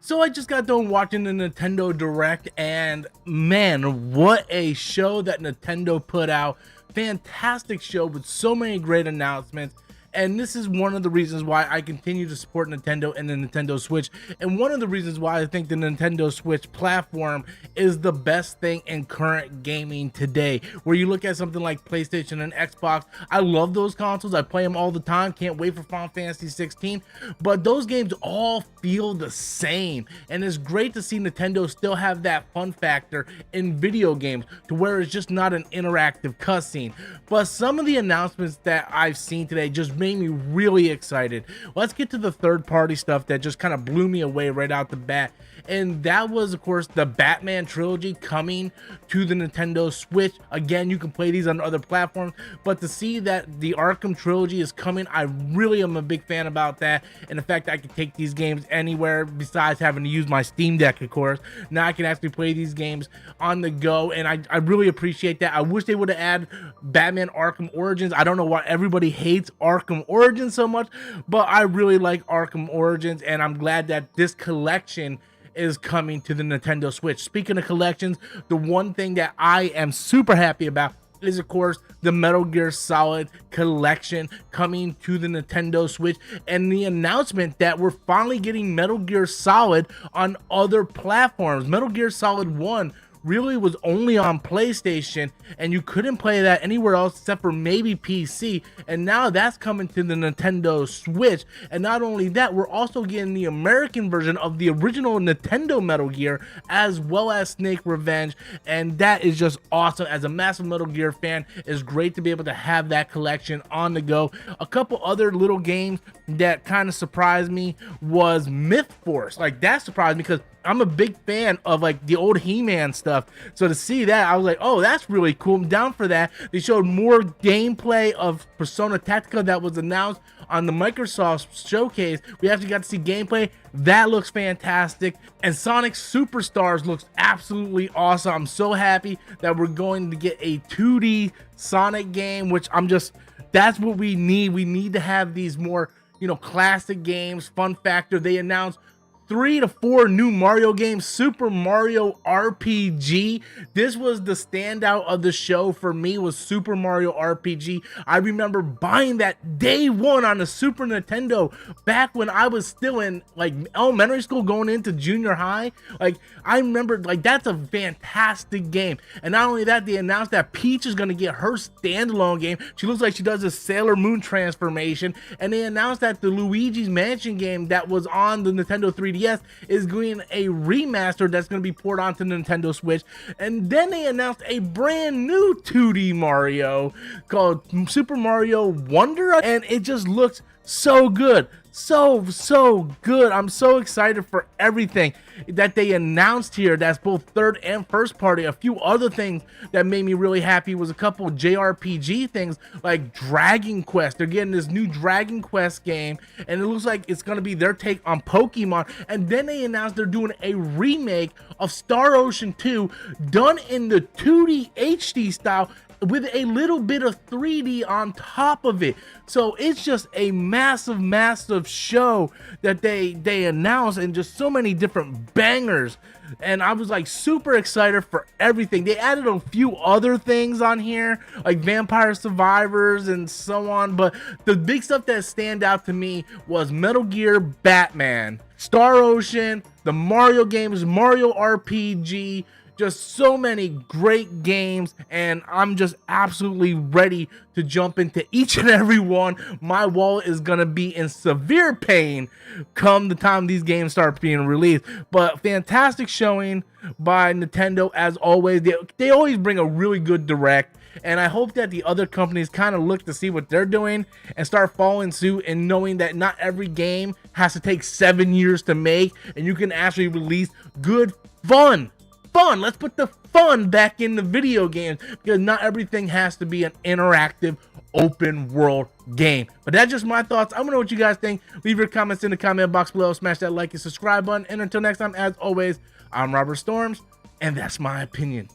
So I just got done watching the Nintendo Direct, and man, what a show that Nintendo put out. Fantastic show with so many great announcements. And this is one of the reasons why I continue to support Nintendo and the Nintendo Switch. And one of the reasons why I think the Nintendo Switch platform is the best thing in current gaming today. Where you look at something like PlayStation and Xbox, I love those consoles. I play them all the time. Can't wait for Final Fantasy 16. But those games all feel the same. And it's great to see Nintendo still have that fun factor in video games to where it's just not an interactive cutscene. But some of the announcements that I've seen today just made me really excited. Let's get to the third-party stuff that just kind of blew me away right out the bat. And that was, of course, the Batman trilogy coming to the Nintendo Switch. Again, you can play these on other platforms, but to see that the Arkham trilogy is coming, I really am a big fan about that. And the fact that I can take these games anywhere besides having to use my Steam Deck, of course. Now I can actually play these games on the go, and I really appreciate that. I wish they would have added Batman Arkham Origins. I don't know why everybody hates Arkham Origins so much, but I really like Arkham Origins, and I'm glad that this collection is coming to the Nintendo Switch. Speaking of collections, the one thing that I am super happy about is, of course, the Metal Gear Solid collection coming to the Nintendo Switch, and the announcement that we're finally getting Metal Gear Solid on other platforms. Metal Gear Solid 1 really was only on PlayStation, and you couldn't play that anywhere else except for maybe PC, and now that's coming to the Nintendo Switch. And not only that, we're also getting the American version of the original Nintendo Metal Gear, as well as Snake Revenge, and that is just awesome. As a massive Metal Gear fan, it's great to be able to have that collection on the go. A couple other little games that kind of surprised me was Myth Force. Like, that surprised me because I'm a big fan of like the old He-Man stuff. So to see that, I was like, oh, that's really cool. I'm down for that. They showed more gameplay of Persona Tactica that was announced on the Microsoft showcase. We actually got to see gameplay. That looks fantastic. And Sonic Superstars looks absolutely awesome. I'm so happy that we're going to get a 2D Sonic game, which that's what we need. We need to have these more, classic games, fun factor. They announced 3 to 4 new Mario games. Super Mario RPG, this was the standout of the show for me, was Super Mario RPG. I remember buying that day one on the Super Nintendo back when I was still in like elementary school going into junior high. Like, I remember, like, that's a fantastic game. And not only that, they announced that Peach is going to get her standalone game. She looks like she does a Sailor Moon transformation. And they announced that the Luigi's Mansion game that was on the Nintendo 3DS is going a remaster that's going to be poured onto the Nintendo Switch. And then they announced a brand new 2D Mario called Super Mario Wonder, and it just looks so good. So good. I'm so excited for everything that they announced here. That's both third and first party. A few other things that made me really happy was a couple of JRPG things like Dragon Quest. They're getting this new Dragon Quest game, and it looks like it's going to be their take on Pokemon. And then they announced they're doing a remake of Star Ocean 2 done in the 2D HD style with a little bit of 3D on top of it. So it's just a massive show that they announced, and just so many different bangers. And I was like super excited for everything. They added a few other things on here like Vampire Survivors and so on, but the big stuff that stand out to me was Metal Gear, Batman, Star Ocean, the Mario games, Mario RPG. Just so many great games, and I'm just absolutely ready to jump into each and every one. My wallet is gonna be in severe pain come the time these games start being released. But fantastic showing by Nintendo as always. They always bring a really good direct, and I hope that the other companies kind of look to see what they're doing and start following suit, and knowing that not every game has to take 7 years to make, and you can actually release good fun. Let's put the fun back in the video games, because not everything has to be an interactive open world game. But that's just my thoughts. I want to know what you guys think. Leave your comments in the comment box below. Smash that like and subscribe button. And until next time, as always, I'm Robert Storms, and that's my opinion.